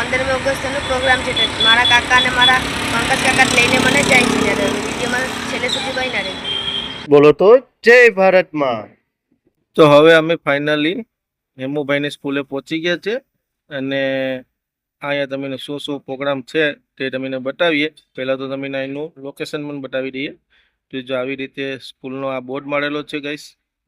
15મી ઓગસ્ટનો programme છે, મારા કાકા અને મારા પંકજ કાકા લઈને મને જાય છે. ત્યારે વિડીયોમાં છેલ્લે સુધી બન્યા રહેજો. બોલો તો જય ભારતમાં. તો હવે અમે ફાઇનલી હેમુભાઈની સ્કૂલે પહોંચી ગયા છે અને અહીંયા તમને શું પ્રોગ્રામ છે તે તમને બતાવીએ. પહેલાં તો તમને એનું લોકેશન પણ બતાવી દઈએ. તો જો આવી રીતે સ્કૂલનો આ બોર્ડ મારેલો છે ગાઈસ,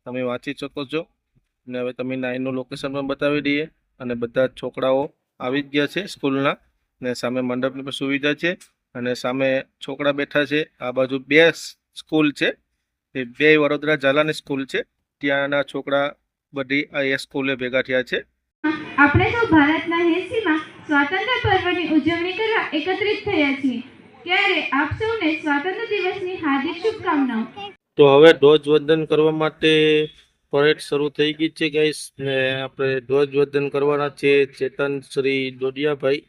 તમે વાંચી શકો છો. અને હવે તમને એનું લોકેશન પણ બતાવી દઈએ. અને બધા છોકરાઓ આવી જ ગયા છે સ્કૂલના, ને સામે મંડપની પણ સુવિધા છે અને સામે છોકરા બેઠા છે. આ બાજુ 2 સ્કૂલ છે, એ 2 વડોદરા ઝાલાની સ્કૂલ છે. ત્યાંના છોકરા બધી આ સ્કૂલે ભેગા થયા છે. આપણે તો ભારતના 80માં સ્વાતંત્ર્ય પર્વની ઉજવણી કરવા એકત્રિત થયા છીએ. ત્યારે આપ સૌને સ્વાતંત્ર્ય દિવસની હાર્દિક શુભકામનાઓ. તો હવે ધ્વજવંદન કરવા માટે પરેડ શરૂ થઈ ગઈ છે ગાઈસ, ને આપણે ધ્વજવંદન કરવાના છે ચેતન શ્રી ડોડિયાભાઈ.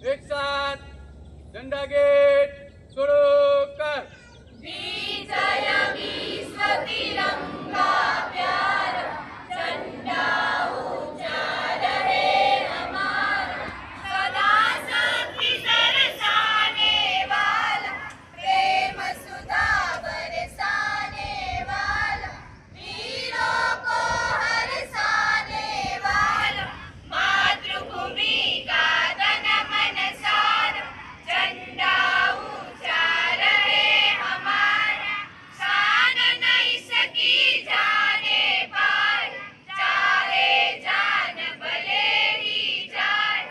एक साथ झंडा गेट शुरू कर. विजय विश्व तिरंगा प्यारा, झंडा ऊंचा रहे हमारा, सदा शक्ति बरसाने वाला, प्रेम सुधा बरसाने वाला, वीरों को हरसाने वाला, मातृभूमि का तन मन सारा, झंडा ऊंचा रहे हमारा, शान नहीं सकी जाने पार, चाहे जान भले ही जाए,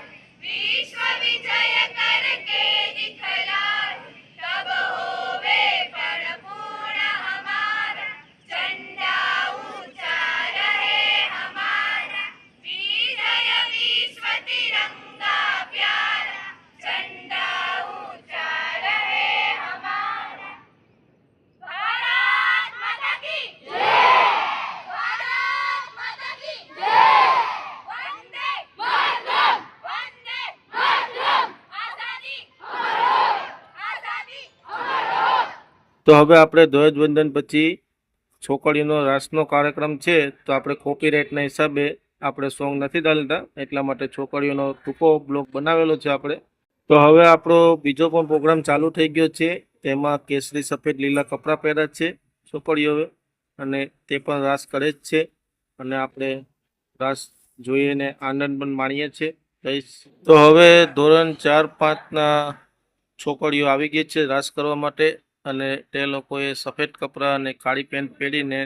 विश्व विजय करके दिखलाए, तब होवे परिपूर्ण हमारा, झंडा ऊंचा रहे हमारा, विजय विश्व तिरंगा प्यारा, झंडा ऊंचा रहे हमारा. भारत माता की जय, भारत माता की जय, वंदे मातरम, वंदे मातरम, आजादी अमर हो, आजादी अमर हो. તો હવે આપણે ધ્વજવંદન પછી છોકરીઓનો રાસનો કાર્યક્રમ છે, તો આપણે કોપીરાઇટના હિસાબે આપણે સોંગ નથી ચાલતા, એટલા માટે છોકરીઓનો ટૂંકો બ્લોગ બનાવેલો છે આપણે. તો હવે આપણો બીજો પણ પ્રોગ્રામ ચાલુ થઈ ગયો છે. તેમાં કેસરી સફેદ લીલા કપડાં પહેર્યા છે છોકરીઓએ, અને તે પણ રાસ કરે જ છે. અને આપણે રાસ જોઈને આનંદ પણ માણીએ છીએ. તો હવે ધોરણ 4-5ના છોકરીઓ આવી ગઈ છે રાસ કરવા માટે, અને તે લોકોએ સફેદ કપડાં અને કાળી પેન્ટ પહેરીને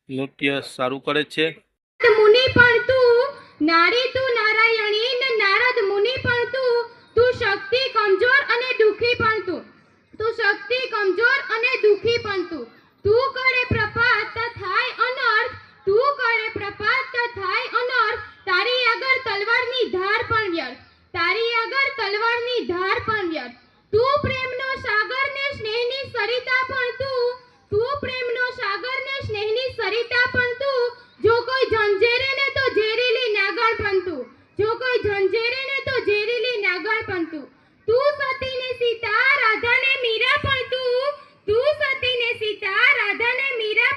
નૃત્ય સારું કરે છે. મુનિ પણ તું, નારી તું નારાયણી, ને નારદ મુનિ પણ તું શક્તિ કમજોર અને દુખી પણ તું શક્તિ કમજોર અને દુખી પણ તું કરે પ્રપાત થાય અનર્થ, તું કરે પ્રપાત થાય અનર્થ, તારી આગળ તલવારની ધાર પણ વ્યર્થ, તારી આગળ તલવારની ધાર પણ વ્યર્થ, તું પ્રેમનો સાગર ને સ્નેહની સરિતા પણ તું પ્રેમનો સાગર ને સ્નેહની સરિતા પણ જો કોઈ ઝંઝેરે ને તો ઝેરીલી નાગણ પણ જો કોઈ ઝંઝેરે ને તો ઝેરીલી નાગણ પણ તું સતી ને સીતા રાધા ને મીરા પણ તું સતી ને સીતા રાધા ને મીરા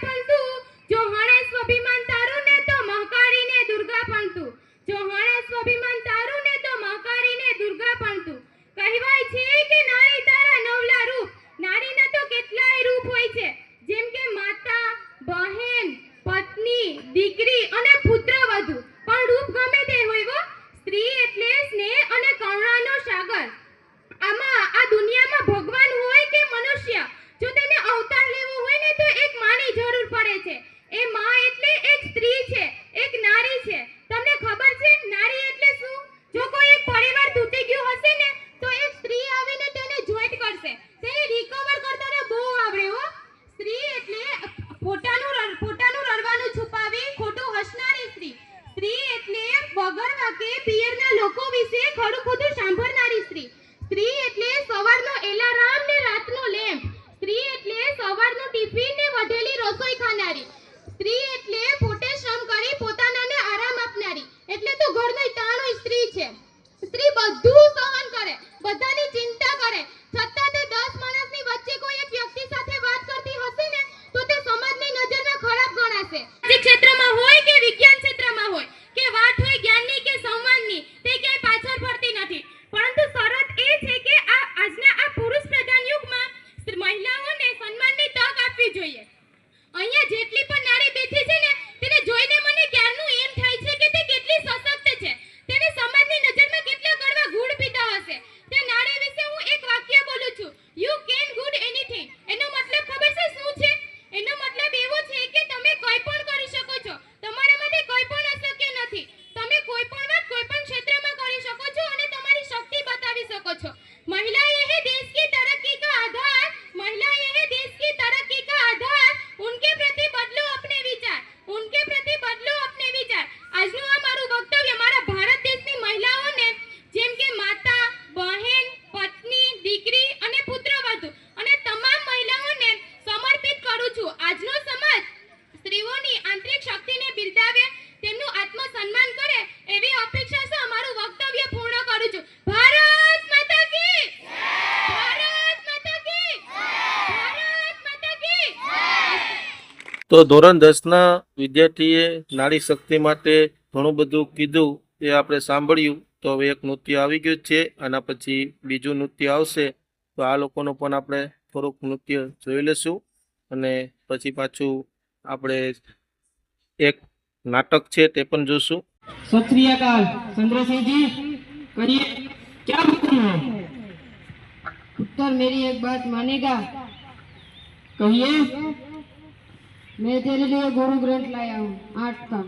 તો ધોરણ 10ના વિદ્યાર્થીએ નારી શક્તિ માટે ઘણું બધું કીધું એ આપણે સાંભળ્યું. તો હવે એક નૃત્ય આવી ગયું છે, આના પછી બીજું નૃત્ય આવશે. તો આ લોકોનું પણ આપણે થોડુંક નૃત્ય જોઈ લઈશું અને પછી પાછું આપણે એક નાટક છે તે પણ જોશું. सत श्री अकाल चंद्र सिंह जी, कहिए क्या हुक्म है? उत्तर मेरी एक बात मानेगा? कहिए। मैं तेरे लिए गुरु ग्रंथ लाया हूँ 8 का।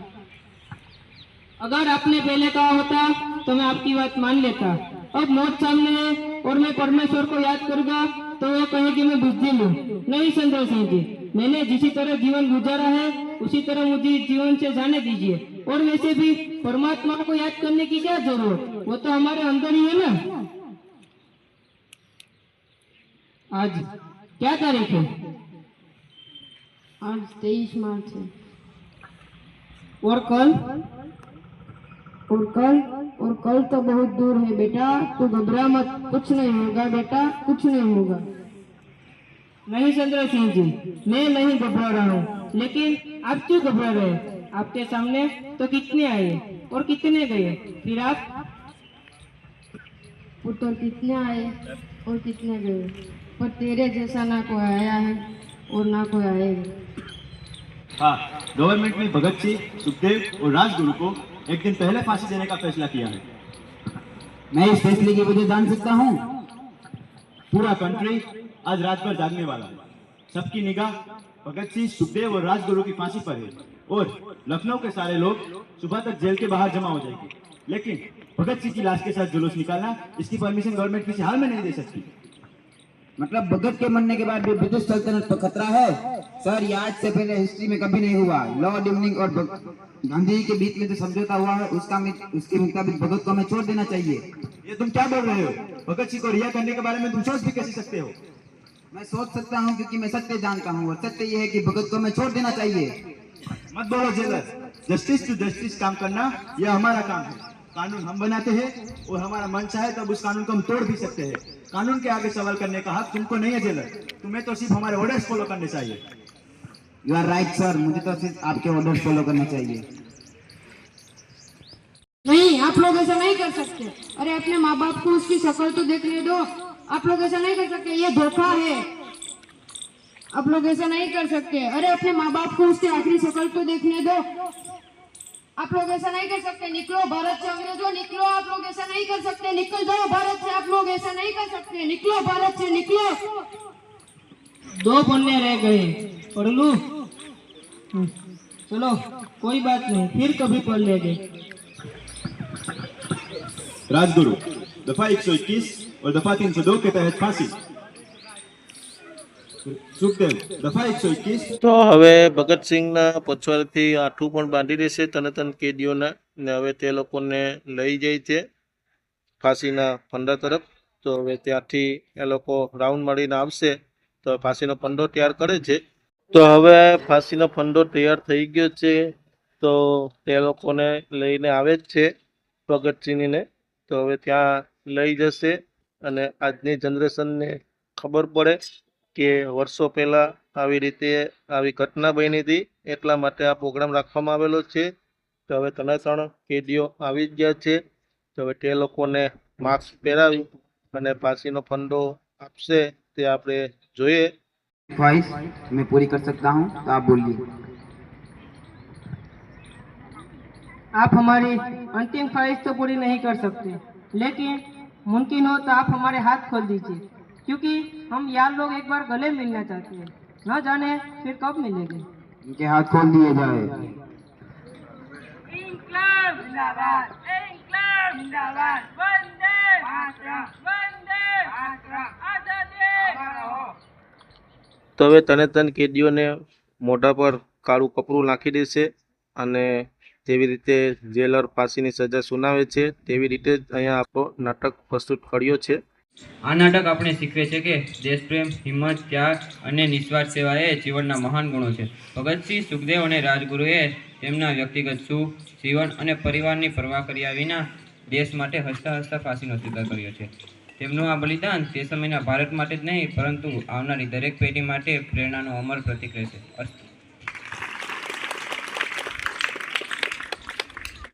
अगर आपने पहले कहा होता तो मैं आपकी बात मान लेता। अब मौत सामने है और मैं परमेश्वर को याद करूंगा तो वो कहेगी मैं बुद्धिमान हूँ। नहीं चंद्र सिंह जी, मैंने जिसी तरह जीवन गुजारा है उसी तरह मुझे जीवन से जाने दीजिए। और वैसे भी परमात्मा को याद करने की क्या जरूरत, वो तो हमारे अंदर ही है ना। आज क्या तारीख है? आज 23 मार्च है। और कल? और कल तो बहुत दूर है बेटा, तू घबरा मत, कुछ नहीं होगा बेटा, कुछ नहीं होगा। नहीं चंद्र सिंह जी, मैं नहीं घबरा रहा हूँ, लेकिन आप क्यों घबरा रहे हैं? आपके सामने तो कितने आए और कितने गए, फिर आप? पुत्र कितने आए और कितने गए, पर तेरे जैसा ना कोई आया है और ना कोई आएगा। हाँ, गवर्नमेंट ने भगत सिंह, सुखदेव और राजगुरु को एक दिन पहले फांसी देने का फैसला किया है। मैं इस फैसले की वजह जान सकता हूँ? पूरा कंट्री आज रात भर जागने वाला है। सबकी निगाह भगत सिंह, सुखदेव और राजगुरु की फांसी पर है और लखनऊ के सारे लोग सुबह तक जेल के बाहर जमा हो जाएंगे। लेकिन भगत सिंह की लाश के साथ जुलूस निकालना, इसकी परमिशन गवर्नमेंट किसी हाल में नहीं दे सकती। मतलब भगत के मरने के बाद भी ब्रिटिश सल्तनत पर खतरा है? सर, ये आज से पहले हिस्ट्री में कभी नहीं हुआ। लॉर्ड इवनिंग और गांधी जी के बीच में जो समझौता हुआ है उसके मुताबिक भगत को हमें छोड़ देना चाहिए। ये तुम क्या बोल रहे हो? भगत सिंह को रिहा करने के बारे में तुम सोच भी कैसे सकते हो? मैं सोच सकता हूँ क्योंकि मैं सत्य जानता हूँ और सत्य ये है कि भगत को हमें छोड़ देना चाहिए। मत बोलो जेलर, जस्टिस टू जस्टिस काम करना यह हमारा काम है। कानून हम बनाते हैं और हमारा मन चाहे तब उस कानून को हम तोड़ भी सकते हैं। कानून के आगे सवाल करने का हक तुमको नहीं है जेलर, तुम्हें तो सिर्फ हमारे ऑर्डर्स फॉलो करने चाहिए। यू आर राइट सर, मुझे तो सिर्फ आपके ऑर्डर फॉलो करना चाहिए। नहीं, आप लोग ऐसा नहीं कर सकते। अरे अपने माँ बाप को उसकी शक्ल तो देखने दो। आप लोग ऐसा नहीं कर सकते, ये धोखा है। आप लोग ऐसा नहीं कर सकते। अरे अपने माँ बाप को उसकी आखिरी शक्ल तो देखने दो। आप लोग ऐसा नहीं कर सकते। निकलो भारत से अंग्रेजों, निकलो। आप लोग ऐसा नहीं कर सकते, निकल जाओ भारत से। आप लोग ऐसा नहीं कर सकते, निकलो भारत से, निकलो। 2 पन्ने रह गए, पढ़ लूं? चलो कोई बात नहीं, फिर कभी पढ़ लेंगे। राजगुरु दफा 121 और दफा 302 के तहत फांसी। सुखदेव दफा 121। તો હવે ભગતસિંહના પછવાડથી આઠું પણ બાંધી દેશે તનતન કેદીઓના ને હવે તે લોકોને લઈ જાય છે ફાંસીના ફંડા તરફ. તો હવે ત્યાંથી એ લોકો રાઉન્ડ મારીને આવશે તો ફાંસીનો ફંડો તૈયાર કરે છે. તો હવે ફાંસીનો ફંડો તૈયાર થઈ ગયો છે. તો તે લોકોને લઈને આવે જ છે ભગતસિંહને. તો હવે ત્યાં લઈ જશે અને આજની જનરેશનને ખબર પડે કે વર્ષો પહેલાં આવી રીતે આવી ઘટના બની હતી, એટલા માટે આ પ્રોગ્રામ રાખવામાં આવેલો છે. તો હવે 3 કેદીઓ આવી જ ગયા છે. તો હવે તે લોકોને માસ્ક પહેરાવી અને ફાંસીનો ફંડો આપશે તે આપણે જોઈએ. ख्वाहिश मैं पूरी कर सकता हूँ तो आप बोलिए। आप हमारी अंतिम ख्वाहिश तो पूरी नहीं कर सकते, लेकिन मुमकिन हो तो आप हमारे हाथ खोल दीजिए, क्योंकि हम यार लोग एक बार गले मिलना चाहते हैं, न जाने फिर कब मिलेंगे। इनके हाथ खोल दिए जाए। इंक्लाब जिंदाबाद, इंक्लाब जिंदाबाद, वंदे मातरम, वंदे मातरम, आजादी हमारा हो। તો હવે 3 કેદીઓને મોઢા પર કાળું કપડું નાખી દેશે અને જેવી રીતે જેલર ફાંસીની સજા સુનાવે છે તેવી રીતે જ અહીંયા આપણો નાટક પ્રસ્તુત કર્યો છે. આ નાટક આપણે શીખવે છે કે દેશપ્રેમ, હિંમત, ત્યાગ અને નિસ્વાર્થ સેવા એ જીવનના મહાન ગુણો છે. ભગતસિંહ, સુખદેવ અને રાજગુરુએ તેમના વ્યક્તિગત સુખ, જીવન અને પરિવારની પરવા કર્યા વિના દેશ માટે હસતા હસતા ફાંસીનો સ્વીકાર કર્યો છે. તેમનું આ બલિદાન તે સમયના ભારત માટે જ નહીં પરંતુ આવનારી દરેક પેઢી માટે પ્રેરણાનું અમર પ્રતીક રહેશે. અસ્તુ.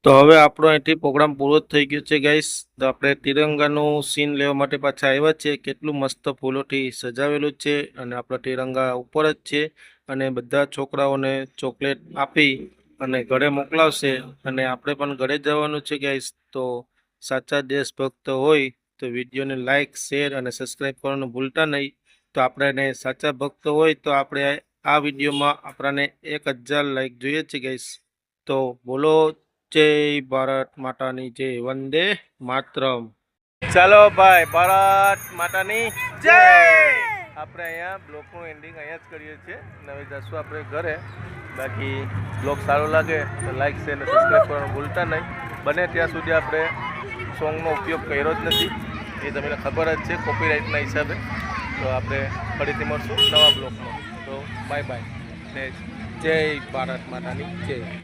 તો હવે આપણો અહીંથી પ્રોગ્રામ પૂરો જ થઈ ગયો છે ગાઈસ. તો આપણે તિરંગાનું સીન લેવા માટે પાછા આવ્યા છે. કેટલું મસ્ત ફૂલોથી સજાવેલું છે અને આપણા તિરંગા ઉપર જ છે અને બધા છોકરાઓને ચોકલેટ આપી અને ઘરે મોકલાવશે અને આપણે પણ ઘરે જવાનું છે ગાઈસ. તો સાચા દેશભક્ત હોય તો વિડીયોને લાઇક, શેર અને સબસ્ક્રાઈબ કરવાનું ભૂલતા નહીં. તો આપણે સાચા ભક્ત હોય તો આપણે આ વિડીયોમાં આપણને 1000 લાઇક જોઈએ છે ગાઈસ. તો બોલો જય ભારત માતાની જય, વંદે માતરમ. ચાલો ભાઈ, ભારત માતાની જય. આપણે અહીંયા બ્લોગનું એન્ડિંગ અહીંયા જ કરીએ છીએ. હવે જશું આપણે ઘરે. બાકી બ્લોગ સારો લાગે તો લાઇક, શેર અને સબસ્ક્રાઈબ કરવાનું ભૂલતા નહીં. બને ત્યાં સુધી આપણે સોંગનો ઉપયોગ કર્યો જ નથી, એ તમને ખબર જ છે કોપીરાઇટના હિસાબે. તો આપણે ફરીથી મળશું નવા બ્લોગમાં. તો બાય બાય. જય ભારત માતાની જય.